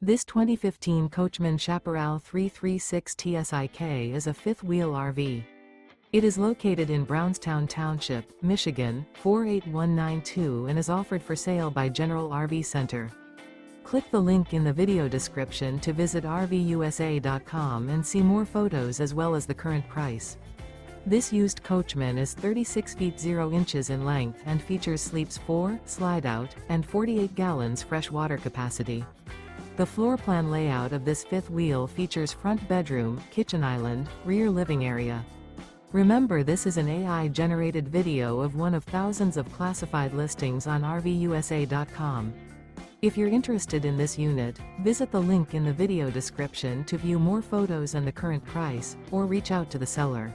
This 2015 Coachmen Chaparral 336 TSIK is a fifth-wheel RV. It is located in Brownstown Township, Michigan, 48192 and is offered for sale by General RV Center. Click the link in the video description to visit RVUSA.com and see more photos as well as the current price. This used Coachman is 36 feet 0 inches in length and features sleeps 4, slide-out, and 48 gallons fresh water capacity. The floor plan layout of this fifth wheel features front bedroom, kitchen island, rear living area. Remember, this is an AI-generated video of one of thousands of classified listings on RVUSA.com. If you're interested in this unit, visit the link in the video description to view more photos and the current price, or reach out to the seller.